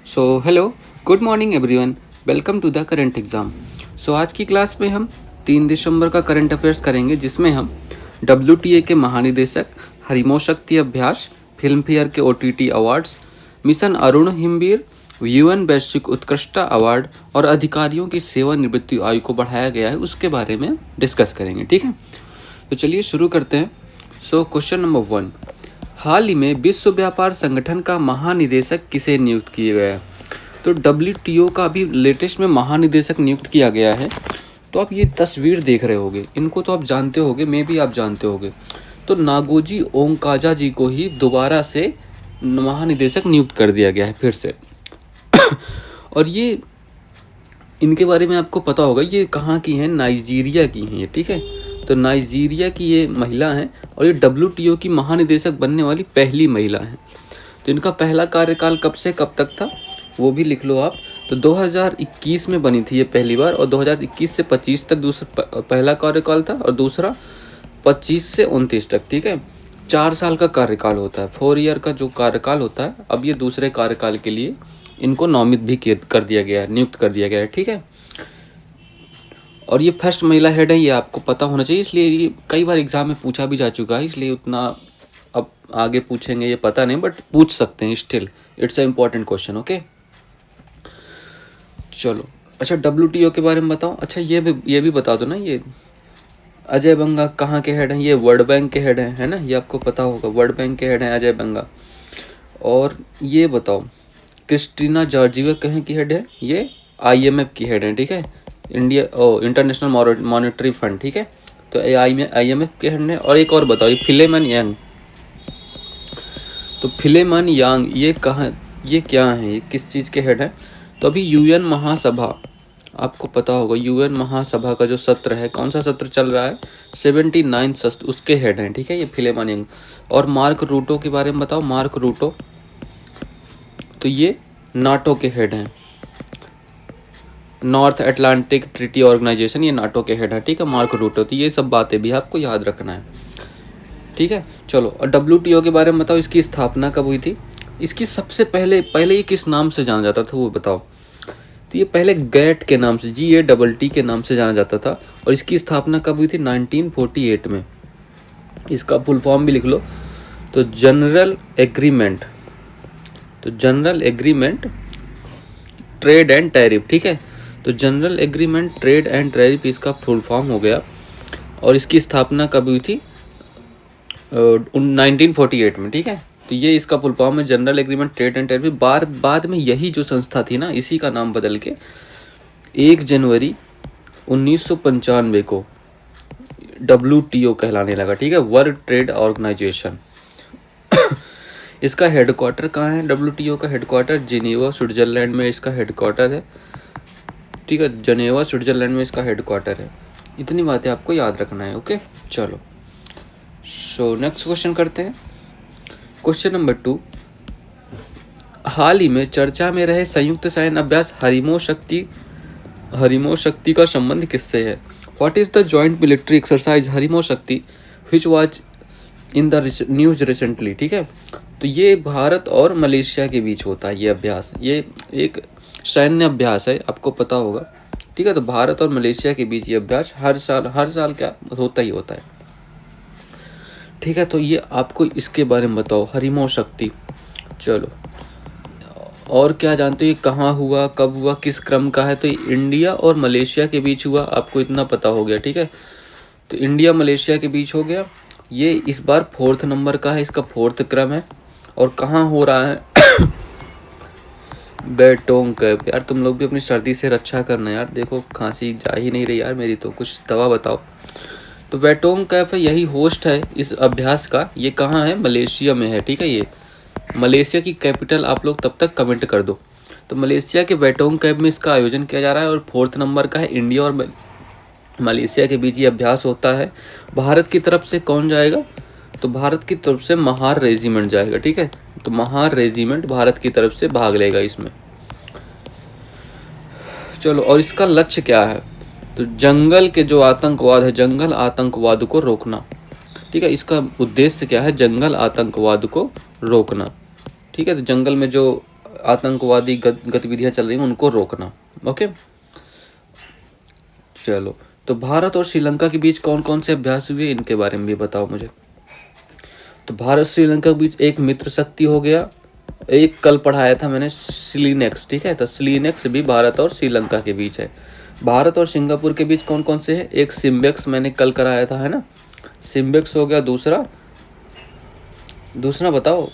Hello, good morning everyone, welcome to the current exam. आज की class में हम 3 दिसंबर का करंट अफेयर्स करेंगे, जिसमें हम WTA के महानिदेशक, हरिमो शक्ति अभ्यास, फिल्म फेयर के OTT awards, mission Arun हिमवीर, UN वैश्विक उत्कृष्टता अवार्ड और अधिकारियों की सेवानिवृत्ति आयु को बढ़ाया गया है, उसके बारे में डिस्कस करेंगे। ठीक है, तो चलिए शुरू करते हैं। क्वेश्चन नंबर 1, हाल ही में विश्व व्यापार संगठन का महानिदेशक किसे नियुक्त किया गया है? तो WTO का अभी लेटेस्ट में महानिदेशक नियुक्त किया गया है। तो आप ये तस्वीर देख रहे होगे, इनको तो आप जानते होगे, मे भी आप जानते होगे। तो नागोजी ओंकाजा जी को ही दोबारा से महानिदेशक नियुक्त कर दिया गया है फिर से। और ये इनके बारे में आपको पता होगा, ये कहाँ की हैं? नाइजीरिया की हैं ये। ठीक है, तो नाइजीरिया की ये महिला हैं और ये WTO की महानिदेशक बनने वाली पहली महिला हैं। तो इनका पहला कार्यकाल कब से कब तक था वो भी लिख लो आप। तो 2021 में बनी थी ये पहली बार, और 2021 से 25 तक दूसरा पहला कार्यकाल था, और दूसरा 25 से 29 तक। ठीक है, 4 साल का कार्यकाल होता है, 4 ईयर का जो कार्यकाल होता है। अब ये दूसरे कार्यकाल के लिए इनको नामित भी कर दिया गया है, नियुक्त कर दिया गया है। ठीक है, और ये फर्स्ट महिला हेड है, ये आपको पता होना चाहिए, इसलिए ये कई बार एग्जाम में पूछा भी जा चुका है, इसलिए उतना अब आगे पूछेंगे ये पता नहीं, बट पूछ सकते हैं still, it's a important question. Okay, चलो। अच्छा, WTO के बारे में बताओ। अच्छा, ये भी बता दो ना, ये अजय बंगा कहाँ के हेड हैं? ये वर्ल्ड बैंक के हेड हैं, है ना, ये आपको पता होगा, वर्ल्ड बैंक के हेड हैं अजय बंगा। और ये बताओ, क्रिस्टीना जॉर्जिवा कहाँ की हेड है? ये IMF की हेड है। ठीक है, इंटरनेशनल मॉनेटरी फंड। ठीक है, तो IMF के हेड है। और एक और बताओ, ये फिलेमन यांग। तो फिलेमन यांग ये कहाँ, ये क्या है, ये किस चीज़ के हेड है? तो अभी UN महासभा, आपको पता होगा, UN महासभा का जो सत्र है, कौन सा सत्र चल रहा है? 79 सत्र, उसके हेड हैं। ठीक है, ये फिलेमन यांग। और मार्क रूटो के बारे में बताओ। मार्क रूटो, तो ये नाटो के हेड हैं, नॉर्थ अटलांटिक ट्रीटी ऑर्गेनाइजेशन, ये नाटो के हेड है। ठीक है, मार्क रूटो। तो ये सब बातें भी आपको याद रखना है। ठीक है, चलो। और WTO के बारे में बताओ, इसकी स्थापना कब हुई थी? इसकी सबसे पहले ये किस नाम से जाना जाता था वो बताओ। तो ये पहले गैट के नाम से, GATT के नाम से जाना जाता था। और इसकी स्थापना कब हुई थी? 1948 में। इसका फुल फॉर्म भी लिख लो। तो general agreement trade and tariff. ठीक है, तो general agreement trade and tariff इसका फुल फॉर्म हो गया। और इसकी स्थापना कब हुई थी? 1948 में। ठीक है, तो ये इसका फुल फॉर्म है, general agreement trade and tariff. बाद में यही जो संस्था थी ना, इसी का नाम बदल के 1 जनवरी 1995 को WTO कहलाने लगा। ठीक है, वर्ल्ड ट्रेड ऑर्गेनाइजेशन। इसका हेडक्वार्टर कहाँ है? WTO का हेडक्वार्टर जिनेवा, स्विट्जरलैंड में इसका हेडक्वार्टर है। ठीक है, जिनेवा, स्विट्जरलैंड में इसका हेडक्वार्टर है। इतनी बातें आपको याद रखना है। ओके, चलो। नेक्स्ट क्वेश्चन करते हैं। क्वेश्चन नंबर 2, हाल ही में चर्चा में रहे संयुक्त सैन्य अभ्यास हरिमो शक्ति का संबंध किससे है? What is the joint military exercise Harimau Shakti which was in the news recently? ठीक है, तो ये भारत और मलेशिया के बीच होता है ये अभ्यास। ये एक सैन्य अभ्यास है, आपको पता होगा। ठीक है, तो भारत और मलेशिया के बीच ये अभ्यास हर साल क्या होता ही होता है। ठीक है, तो ये आपको इसके बारे में बताओ, हरिमो शक्ति। चलो, और क्या जानते हो, ये कहाँ हुआ, कब हुआ, किस क्रम का है? तो इंडिया और मलेशिया के बीच हुआ, आपको इतना पता हो गया। ठीक है, तो इंडिया मलेशिया के बीच हो गया। ये इस बार 4th नंबर का है, इसका 4th क्रम है। और कहाँ हो रहा है? बेटोंग कैप। यार तुम लोग भी अपनी सर्दी से रक्षा करना यार, देखो खांसी जा ही नहीं रही यार मेरी, तो कुछ दवा बताओ। तो बेटोंग कैप है, यही होस्ट है इस अभ्यास का। ये कहाँ है? मलेशिया में है। ठीक है, ये मलेशिया की कैपिटल आप लोग तब तक कमेंट कर दो। तो मलेशिया के बेटोंग कैप में इसका आयोजन किया जा रहा है, और 4th नंबर का है। इंडिया और मलेशिया के बीच ये अभ्यास होता है। भारत की तरफ से कौन जाएगा? तो भारत की तरफ से महार रेजिमेंट जाएगा। ठीक है, तो महार रेजिमेंट भारत की तरफ से भाग लेगा इसमें। चलो, और इसका लक्ष्य क्या है? तो जंगल के जो आतंकवाद है, जंगल आतंकवाद को रोकना। ठीक है, इसका उद्देश्य क्या है? जंगल आतंकवाद को रोकना। ठीक है, तो जंगल में जो आतंकवादी गतिविधियां चल रही हैं उनको रोकना। ओके, चलो। तो भारत और श्रीलंका के बीच कौन कौन से अभ्यास हुए इनके बारे में भी बताओ मुझे। तो भारत श्रीलंका के बीच एक मित्र शक्ति हो गया, एक कल पढ़ाया था मैंने स्लीनेक्स, ठीक है। तो स्लीनेक्स भी भारत और श्रीलंका के बीच है। भारत और सिंगापुर के बीच कौन कौन से हैं, एक सिम्बेक्स मैंने कल कराया था, है ना, सिम्बेक्स हो गया। दूसरा बताओ,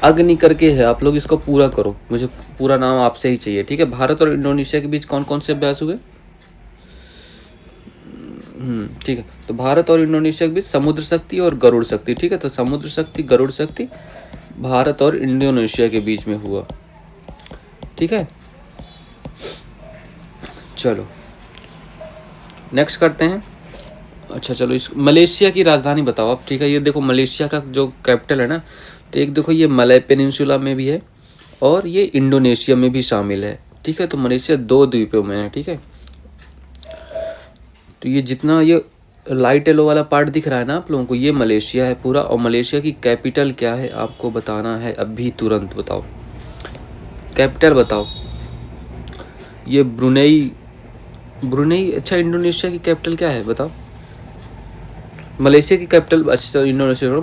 अग्नि करके है, आप लोग इसको पूरा करो, मुझे पूरा नाम आपसे ही चाहिए, ठीक है। भारत और इंडोनेशिया के बीच कौन कौन से अभ्यास हुए, ठीक है। तो भारत और इंडोनेशिया के बीच समुद्र शक्ति और गरुड़ शक्ति, ठीक है। तो समुद्र शक्ति, गरुड़ शक्ति भारत और इंडोनेशिया के बीच में हुआ, ठीक है। चलो नेक्स्ट करते हैं। अच्छा चलो, इस मलेशिया की राजधानी बताओ आप, ठीक है। ये देखो मलेशिया का जो कैपिटल है ना, तो एक देखो ये मलय पेनिनसुला में भी है और ये इंडोनेशिया में भी शामिल है, ठीक है। तो मलेशिया 2 द्वीपों में है, ठीक है। तो ये जितना ये लाइट येलो वाला पार्ट दिख रहा है ना आप लोगों को, ये मलेशिया है पूरा। और मलेशिया की कैपिटल क्या है आपको बताना है अभी, तुरंत बताओ, कैपिटल बताओ। ये ब्रुनेई, अच्छा। इंडोनेशिया की कैपिटल क्या है बताओ। मलेशिया की कैपिटल, अच्छा इंडोनेशिया,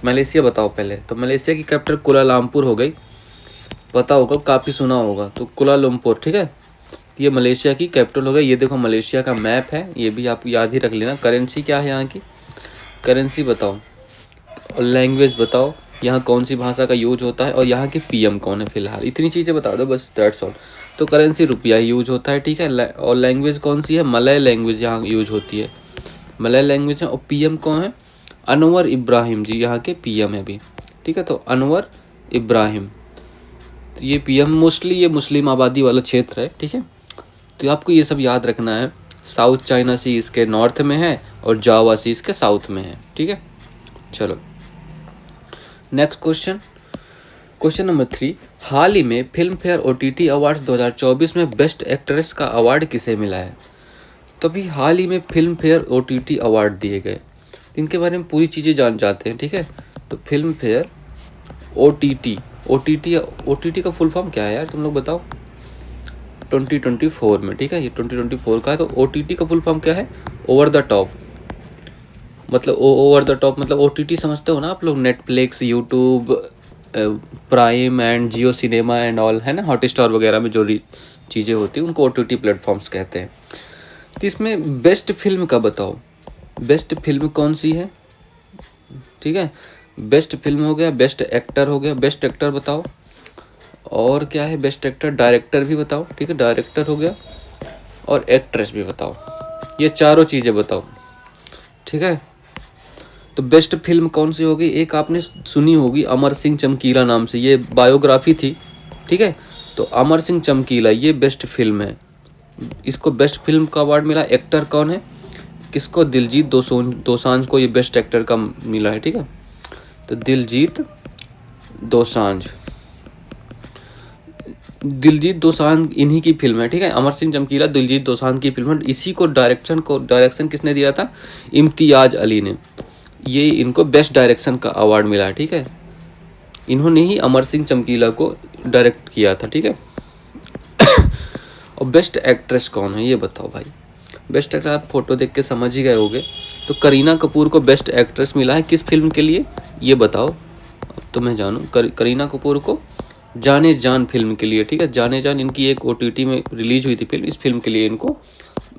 मलेशिया बताओ पहले। तो मलेशिया की कैपिटल कुलालमपुर हो गई, पता होगा, काफ़ी सुना होगा। तो कुलालमपुर, ठीक है। ये मलेशिया की कैपिटल हो गई। ये देखो मलेशिया का मैप है, ये भी आप याद ही रख लेना। करेंसी क्या है यहाँ की, करेंसी बताओ, और लैंग्वेज बताओ, यहाँ कौन सी भाषा का यूज होता है, और यहाँ के पीएम कौन है फिलहाल। इतनी चीज़ें बता दो बस, दैट्स ऑल। तो करेंसी रुपया यूज होता है, ठीक है। और लैंग्वेज कौन सी है, मलय लैंग्वेज यहाँ यूज होती है, मलय लैंग्वेज है। और पीएम कौन है, अनवर इब्राहिम जी यहाँ के पीएम है भी, ठीक है। तो अनवर इब्राहिम, तो ये पीएम, मोस्टली ये मुस्लिम आबादी वाला क्षेत्र है, ठीक है। तो आपको ये सब याद रखना है। साउथ चाइना सी इसके नॉर्थ में है और जावा सी इसके साउथ में है, ठीक है। चलो नेक्स्ट क्वेश्चन नंबर 3। हाल ही में फिल्म फेयर OTT अवार्ड्स 2024 में बेस्ट एक्ट्रेस का अवार्ड किसे मिला है। तो अभी हाल ही में फिल्म फेयर OTT अवार्ड दिए गए, इनके बारे में पूरी चीज़ें जान जाते हैं, ठीक है। तो फिल्म फेयर OTT का फुल फॉर्म क्या है यार, तुम लोग बताओ। 2024 में, ठीक है, ये 2024 का है। तो OTT का फुल फॉर्म क्या है, ओवर द टॉप, मतलब ओवर द टॉप मतलब OTT समझते हो ना आप लोग, Netflix, YouTube, prime and Jio cinema and all, है ना, हॉटस्टार वगैरह में जो चीज़ें होती हैं उनको OTT प्लेटफॉर्म्स कहते हैं। तो इसमें बेस्ट फिल्म का बताओ, बेस्ट फिल्म कौन सी है, ठीक है। बेस्ट फिल्म हो गया, बेस्ट एक्टर हो गया, बेस्ट एक्टर बताओ, और क्या है बेस्ट एक्टर, डायरेक्टर भी बताओ, ठीक है, डायरेक्टर हो गया, और एक्ट्रेस भी बताओ, ये चारों चीज़ें बताओ, ठीक है। तो बेस्ट फिल्म कौन सी होगी, एक आपने सुनी होगी अमर सिंह चमकीला नाम से, ये बायोग्राफी थी, ठीक है। तो अमर सिंह चमकीला ये बेस्ट फिल्म है, इसको बेस्ट फिल्म का अवार्ड मिला। एक्टर कौन है, किसको, दिलजीत दोसांझ को ये बेस्ट एक्टर का मिला है, ठीक है। तो दिलजीत दोसांझ इन्हीं की फिल्म है, ठीक है। अमर सिंह चमकीला दिलजीत दोसांझ की फिल्म है। इसी को डायरेक्शन किसने दिया था, इम्तियाज अली ने, ये इनको बेस्ट डायरेक्शन का अवार्ड मिला है, ठीक है। इन्होंने ही अमर सिंह चमकीला को डायरेक्ट किया था, ठीक है। और बेस्ट एक्ट्रेस कौन है ये बताओ भाई। बेस्ट एक्ट्रेस आप फोटो देख के समझ ही गए होगे। तो करीना कपूर को बेस्ट एक्ट्रेस मिला है, किस फिल्म के लिए ये बताओ, अब तो मैं जानूँ। करीना कपूर को जाने जान फिल्म के लिए, ठीक है। जाने जान इनकी एक OTT में रिलीज हुई थी फिल्म, इस फिल्म के लिए इनको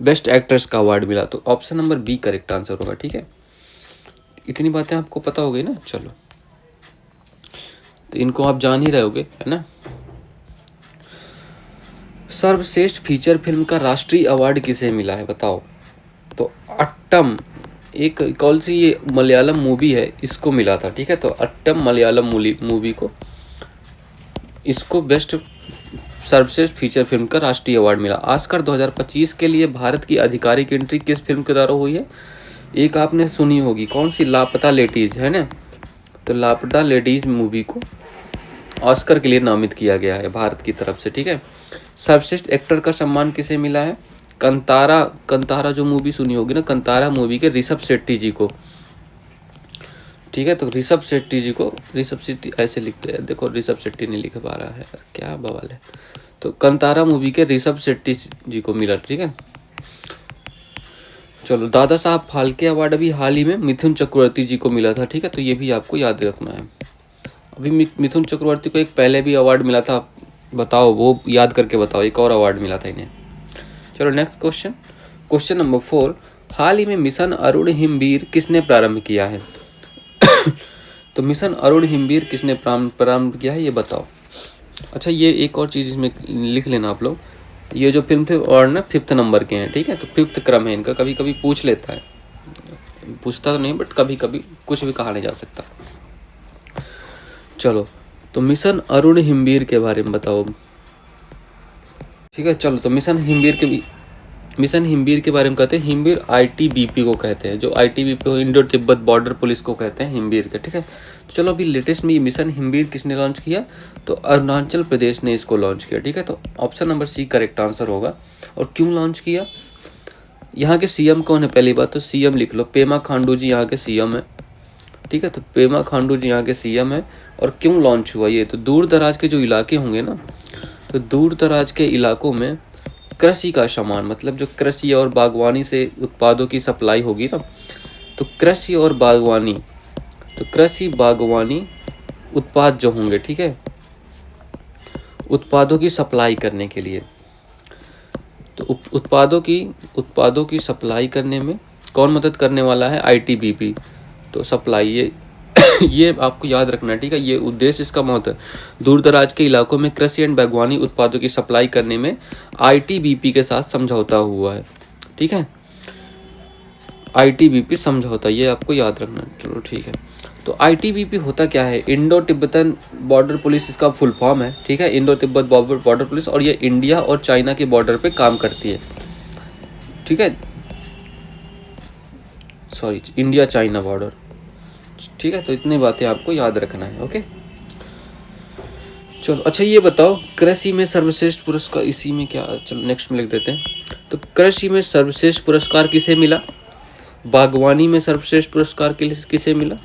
बेस्ट एक्ट्रेस का अवार्ड मिला। तो option number B correct answer होगा, ठीक है। इतनी बातें आपको पता हो गई ना, चलो। तो इनको आप जान ही रहे होगे, है ना। सर्वश्रेष्ठ फीचर फिल्म का राष्ट्रीय अवार्ड किसे मिला है बताओ। तो अट्टम, एक कौन सी ये मलयालम मूवी है, इसको मिला था, ठीक है। तो अट्टम मलयालम मूवी को, इसको बेस्ट सर्वश्रेष्ठ फीचर फिल्म का राष्ट्रीय अवार्ड मिला। ऑस्कर 2025 के लिए भारत की आधिकारिक एंट्री किस फिल्म के द्वारा हुई है, एक आपने सुनी होगी, कौन सी, लापता लेडीज, है ना। तो लापता लेडीज मूवी को ऑस्कर के लिए नामित किया गया है भारत की तरफ से, ठीक है। सर्वश्रेष्ठ एक्टर का सम्मान किसे मिला है, कंतारा जो मूवी सुनी होगी ना, कंतारा मूवी के ऋषभ शेट्टी जी को। ठीक है। तो ऋषभ शेट्टी जी को, ऋषभ शेट्टी ऐसे लिखते हैं, देखो ऋषभ शेट्टी नहीं लिख पा रहा है, क्या बवाल है। तो कंतारा मूवी के ऋषभ शेट्टी जी को मिला, ठीक है। चलो, दादा साहब फाल्के अवार्ड अभी हाल ही में मिथुन चक्रवर्ती जी को मिला था, ठीक है। तो ये भी आपको याद रखना है। अभी मिथुन चक्रवर्ती को एक पहले भी अवार्ड मिला था, बताओ वो याद करके बताओ, एक और अवार्ड मिला था इन्हें। चलो नेक्स्ट क्वेश्चन, क्वेश्चन नंबर 4, हाल ही में मिशन अरुण हिमवीर किसने प्रारंभ किया है? तो मिशन अरुण हिमवीर किसने प्रारंभ किया है, ये बताओ। अच्छा, ये एक और चीज़ इसमें लिख लेना आप लोग, ये जो फिल्म थे और ना 5th नंबर के हैं, ठीक है। तो 5th क्रम है इनका, कभी कभी पूछ लेता है, पूछता तो नहीं बट कभी कभी कुछ भी कहा नहीं जा सकता। चलो, तो मिशन अरुण हिमवीर के बारे में बताओ, ठीक है। चलो, तो मिशन हिमवीर के बारे में कहते हैं, हिमवीर ITBP को कहते हैं, जो ITBP को इंडो तिब्बत बॉर्डर पुलिस को कहते हैं हिमवीर के, ठीक है। तो चलो, अभी लेटेस्ट में ये मिशन हिमवीर किसने लॉन्च किया? तो अरुणाचल प्रदेश ने इसको लॉन्च किया, ठीक है। तो option number C correct answer होगा। और क्यों लॉन्च किया? यहाँ के CM कौन है? पहली बात तो CM लिख लो, पेमा खांडू जी यहाँ के CM है, ठीक है। तो पेमा खांडू जी यहाँ के CM है। और क्यों लॉन्च हुआ ये? तो दूर दराज के जो इलाके होंगे ना, तो दूर दराज के इलाकों में कृषि का सामान, मतलब जो कृषि और बागवानी से उत्पादों की सप्लाई होगी ना, तो कृषि बागवानी उत्पाद जो होंगे, ठीक है, उत्पादों की सप्लाई करने के लिए, तो उत्पादों की सप्लाई करने में कौन मदद करने वाला है? ITBP। तो सप्लाई ये आपको याद रखना है, ठीक है। ये उद्देश्य इसका बहुत है, दूर दराज के इलाकों में कृषि एंड बागवानी उत्पादों की सप्लाई करने में ITBP के साथ समझौता हुआ है, ठीक है। ITBP समझौता, ये आपको याद रखना है। चलो ठीक है, तो ITBP होता क्या है? इंडो तिब्बतन बॉर्डर पुलिस इसका फुल फॉर्म है, ठीक है, इंडो तिब्बत बॉर्डर पुलिस। और ये इंडिया और चाइना के बॉर्डर पे काम करती है, ठीक है, सॉरी, इंडिया चाइना बॉर्डर, ठीक है। तो इतनी बातें आपको याद रखना है, ओके। चलो, अच्छा ये बताओ, कृषि में सर्वश्रेष्ठ पुरस्कार, इसी में क्या, चलो नेक्स्ट में लिख देते हैं। तो कृषि में सर्वश्रेष्ठ पुरस्कार किसे मिला? बागवानी में सर्वश्रेष्ठ पुरस्कार किसे मिला?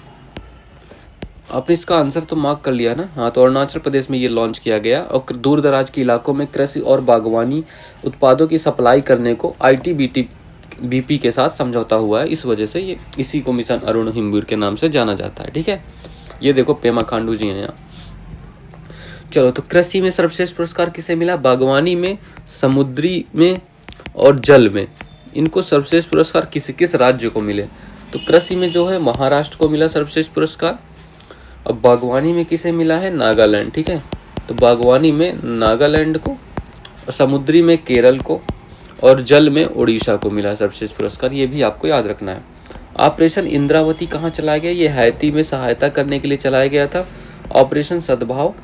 आपने इसका आंसर तो मार्क कर लिया ना? हाँ, तो अरुणाचल प्रदेश में ये लॉन्च किया गया और दूर दराज के इलाकों में कृषि और बागवानी उत्पादों की सप्लाई करने को ITBP के साथ समझौता हुआ है, इस वजह से ये इसी को मिशन अरुण हिमवीर के नाम से जाना जाता है, ठीक है। ये देखो पेमा खांडू जी हैं यहाँ। चलो, तो कृषि में सर्वश्रेष्ठ पुरस्कार किसे मिला? बागवानी में, समुद्री में और जल में, इनको सर्वश्रेष्ठ पुरस्कार किस राज्य को मिले? तो कृषि में जो है महाराष्ट्र को मिला सर्वश्रेष्ठ पुरस्कार। अब बागवानी में किसे मिला है? नागालैंड, ठीक है। तो बागवानी में नागालैंड को, समुद्री में केरल को और जल में उड़ीसा को मिला सर्वश्रेष्ठ पुरस्कार। ये भी आपको याद रखना है। ऑपरेशन इंद्रावती कहाँ चलाया गया? ये हैती में सहायता करने के लिए चलाया गया था। ऑपरेशन सद्भाव,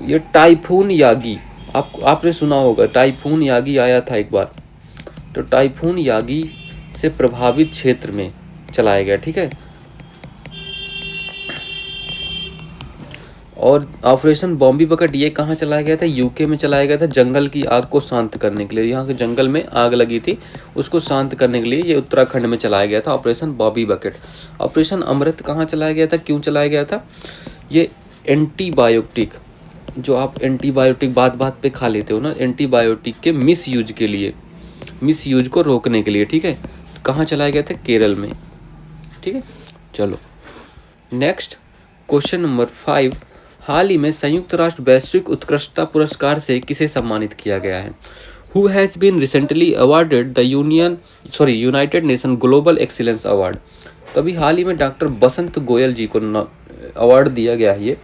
ये टाइफून यागी, आपने सुना होगा, टाइफून यागी आया था एक बार, तो टाइफून यागी से प्रभावित क्षेत्र में चलाया गया, ठीक है। और ऑपरेशन बॉम्बे बकेट, ये कहाँ चलाया गया था? UK में चलाया गया था, जंगल की आग को शांत करने के लिए। यहाँ के जंगल में आग लगी थी, उसको शांत करने के लिए ये उत्तराखंड में चलाया गया था, ऑपरेशन बॉम्बे बकेट। ऑपरेशन अमृत कहाँ चलाया गया था, क्यों चलाया गया था? ये एंटीबायोटिक, जो आप एंटीबायोटिक बात पे खा लेते हो ना, एंटीबायोटिक के मिसयूज के लिए, मिसयूज को रोकने के लिए, ठीक है। कहाँ चलाया गया था? केरल में, ठीक है। चलो नेक्स्ट, क्वेश्चन नंबर 5, हाल ही में संयुक्त राष्ट्र वैश्विक उत्कृष्टता पुरस्कार से किसे सम्मानित किया गया है? Who has been recently awarded the United nation global excellence award? तो अभी हाल ही में डॉक्टर बसंत गोयल जी को अवार्ड दिया गया है। ये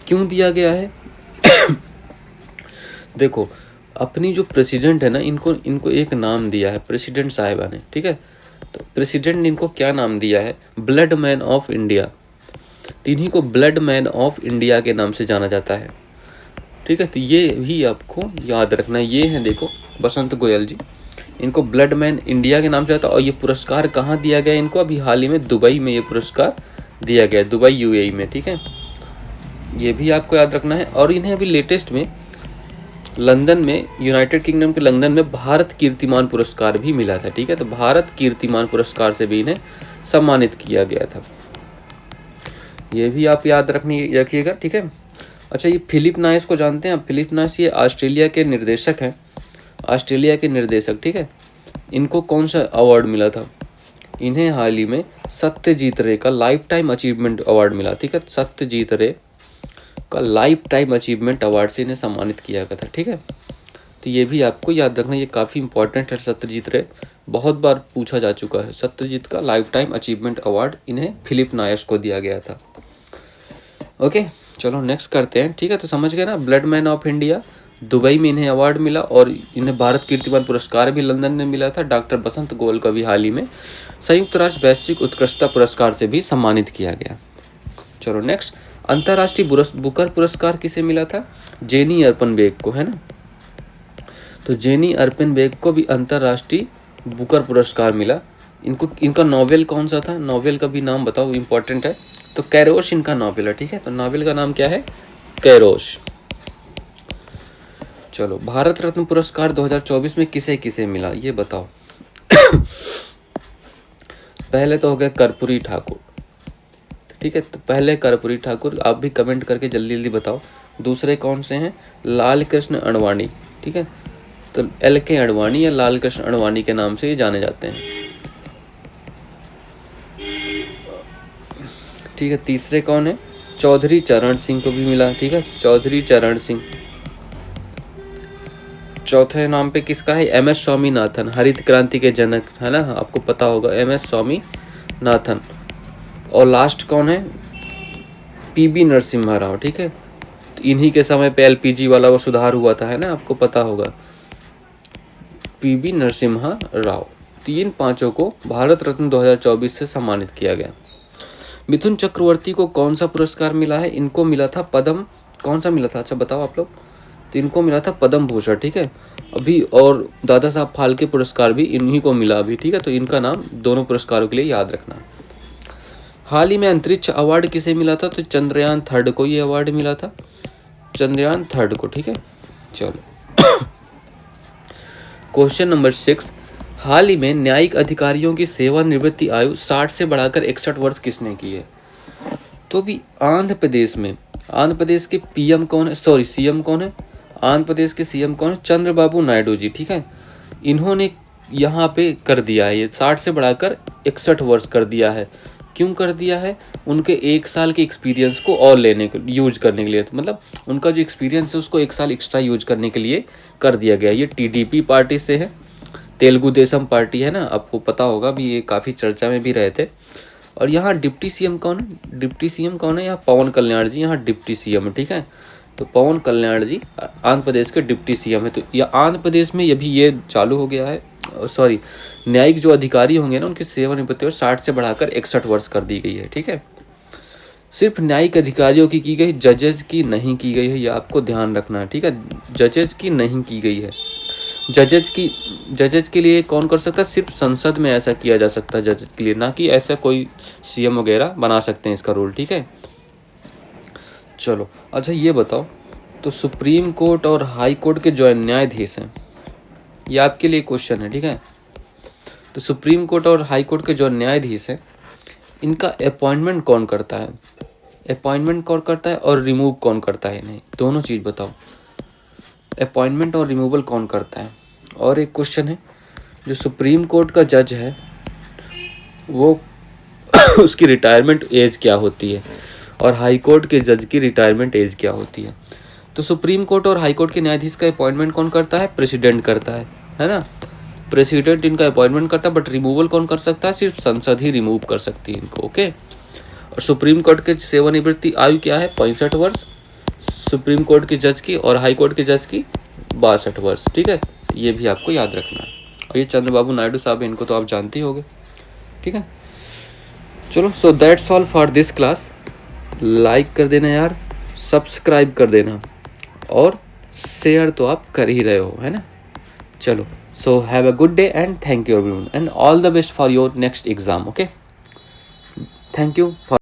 क्यों दिया गया है? देखो, अपनी जो प्रेसिडेंट है ना, इनको एक नाम दिया है प्रेसिडेंट साहिबा ने, ठीक है। तो प्रेसिडेंट ने इनको क्या नाम दिया है? Blood man of India. इन्हीं को ब्लड मैन ऑफ इंडिया के नाम से जाना जाता है, ठीक है। तो ये भी आपको याद रखना है। ये हैं, देखो, बसंत गोयल जी, इनको ब्लड मैन इंडिया के नाम से आता है। और ये पुरस्कार कहाँ दिया गया इनको? अभी हाल ही में दुबई में ये पुरस्कार दिया गया, दुबई UAE में, ठीक है। ये भी आपको याद रखना है। और इन्हें अभी लेटेस्ट में लंदन में, यूनाइटेड किंगडम के लंदन में भारत कीर्तिमान पुरस्कार भी मिला था, ठीक है। तो भारत कीर्तिमान पुरस्कार से भी इन्हें सम्मानित किया गया था। ये भी आप याद रखिएगा, ठीक है। अच्छा, ये फिलिप नाइस को जानते हैं आप? फिलिप नाइस ये ऑस्ट्रेलिया के निर्देशक हैं, ऑस्ट्रेलिया के निर्देशक, ठीक है। इनको कौन सा अवार्ड मिला था? इन्हें हाल ही में सत्यजीत रे का लाइफ टाइम अचीवमेंट अवार्ड मिला, ठीक है। सत्यजीत रे का लाइफ टाइम अचीवमेंट अवार्ड से इन्हें सम्मानित किया गया था, ठीक है। तो ये भी आपको याद रखना, ये काफ़ी इंपॉर्टेंट है। सत्यजीत रे बहुत बार पूछा जा चुका है। सत्यजीत का लाइफ टाइम अचीवमेंट अवार्ड इन्हें फिलिप नायस को दिया गया था। ओके, चलो नेक्स्ट करते हैं, ठीक है। तो समझ गए ना, blood man of India, Dubai में इन्हें अवार्ड मिला, और इन्हें भारत कीर्तिमान पुरस्कार भी लंदन में मिला था। डॉक्टर बसंत गोयल को भी हाल ही में संयुक्त राष्ट्र वैश्विक उत्कृष्टता पुरस्कार से भी सम्मानित किया गया। चलो नेक्स्ट, अंतर्राष्ट्रीय बुकर पुरस्कार किसे मिला था? जेनी अर्पनबेक को, है ना। तो जेनी अर्पनबेक को भी अंतर्राष्ट्रीय बुकर पुरस्कार मिला। इनका नोवेल कौन सा था? नोवेल का भी नाम बताओ, इम्पोर्टेंट है। तो कैरोश इनका नोवेल है, ठीक है। तो नोवेल का नाम क्या है? कैरोश। चलो, भारत रत्न पुरस्कार 2024 में किसे किसे मिला ये बताओ। पहले तो हो गया कर्पूरी ठाकुर, ठीक है। तो पहले कर्पूरी ठाकुर, आप भी कमेंट करके जल्दी जल्दी बताओ। दूसरे कौन से हैं? लाल कृष्ण अडवाणी, ठीक है। तो LK अडवाणी या लाल कृष्ण अडवाणी के नाम से ये जाने जाते हैं, ठीक है। तीसरे कौन है? चौधरी चरण सिंह को भी मिला, ठीक है। चौधरी चरण सिंह। चौथे नाम पे किसका है? MS स्वामीनाथन, हरित क्रांति के जनक, है ना, आपको पता होगा, MS स्वामीनाथन। और लास्ट कौन है? PB नरसिम्हा राव, ठीक है। तो इन्हीं के समय पे LPG वाला वो सुधार हुआ था, है ना, आपको पता होगा, PB नरसिम्हा राव। तो इन पांचों को भारत रत्न 2024 से सम्मानित किया गया। मिथुन चक्रवर्ती को कौन सा पुरस्कार मिला है? इनको मिला था पद्म, कौन सा मिला था? अच्छा बताओ आप लोग। तो इनको मिला था पद्म भूषण, ठीक है अभी। और दादा साहब फाल्के पुरस्कार भी इन्हीं को मिला अभी, ठीक है। तो इनका नाम दोनों पुरस्कारों के लिए याद रखना। हाल ही में अंतरिक्ष अवार्ड किसे मिला था? तो चंद्रयान 3 को ये अवार्ड मिला था, चंद्रयान 3 को, ठीक है। चलो क्वेश्चन नंबर 6, हाल ही में न्यायिक अधिकारियों की सेवानिवृत्ति आयु 60 से बढ़ाकर 61 वर्ष किसने की है? तो भी आंध्र प्रदेश में, आंध्र प्रदेश के PM कौन है? सॉरी, CM कौन है? आंध्र प्रदेश के CM कौन है? चंद्रबाबू नायडू जी, ठीक है। इन्होंने यहाँ पे कर दिया है, ये 60 से बढ़ाकर 61 वर्ष कर दिया है। क्यों कर दिया है? उनके 1 साल के एक्सपीरियंस को और लेने को, यूज करने के लिए, तो मतलब उनका जो एक्सपीरियंस है उसको 1 साल एक्स्ट्रा यूज करने के लिए कर दिया गया। ये TDP पार्टी से है, तेलुगु देशम पार्टी है ना, आपको पता होगा भी, ये काफ़ी चर्चा में भी रहे थे। और यहाँ डिप्टी CM कौन है? डिप्टी CM कौन है? यहाँ पवन कल्याण जी यहाँ डिप्टी CM है, ठीक है। तो पवन कल्याण जी आंध्र प्रदेश के डिप्टी CM है। तो यह आंध्र प्रदेश में अभी ये चालू हो गया है, सॉरी, न्यायिक जो अधिकारी होंगे ना उनकी सेवानिवृत्ति 60 से बढ़ाकर 61 वर्ष कर दी गई है, ठीक है। सिर्फ न्यायिक अधिकारियों की गई, जजेस की नहीं की गई है, ये आपको ध्यान रखना है, ठीक है। जजेस की नहीं की गई है। जजेस के लिए कौन कर सकता है? सिर्फ संसद में ऐसा किया जा सकता है जजेस के लिए, ना कि ऐसा कोई CM वगैरह बना सकते हैं इसका रूल, ठीक है। चलो अच्छा ये बताओ, तो सुप्रीम कोर्ट और हाई कोर्ट के जो न्यायाधीश हैं, ये आपके लिए क्वेश्चन है, ठीक है। तो सुप्रीम कोर्ट और हाई कोर्ट के जो न्यायाधीश हैं, इनका अपॉइंटमेंट कौन करता है? अपॉइंटमेंट कौन करता है और रिमूव कौन करता है? नहीं, दोनों चीज़ बताओ, अपॉइंटमेंट और रिमूवल कौन करता है। और एक क्वेश्चन है, जो सुप्रीम कोर्ट का जज है वो उसकी रिटायरमेंट एज क्या होती है, और हाई कोर्ट के जज की रिटायरमेंट एज क्या होती है। तो सुप्रीम कोर्ट और हाई कोर्ट के न्यायाधीश का अपॉइंटमेंट कौन करता है? प्रेसिडेंट करता है ना। प्रेसिडेंट इनका अपॉइंटमेंट करता है, बट रिमूवल कौन कर सकता है? सिर्फ संसद ही रिमूव कर सकती है इनको, ओके। और सुप्रीम कोर्ट के सेवानिवृत्ति आयु क्या है? 65 वर्ष सुप्रीम कोर्ट के जज की, और हाई कोर्ट के जज की 62 वर्ष, ठीक है। ये भी आपको याद रखना है। और ये चंद्रबाबू नायडू साहब, इनको तो आप जानते ही होंगे, ठीक है। चलो, so that's all for this class. Like कर देना यार, सब्सक्राइब कर देना, और शेयर तो आप कर ही रहे हो, है ना। चलो, so have a good day and thank you everyone and all the best for your next exam, okay. Thank you for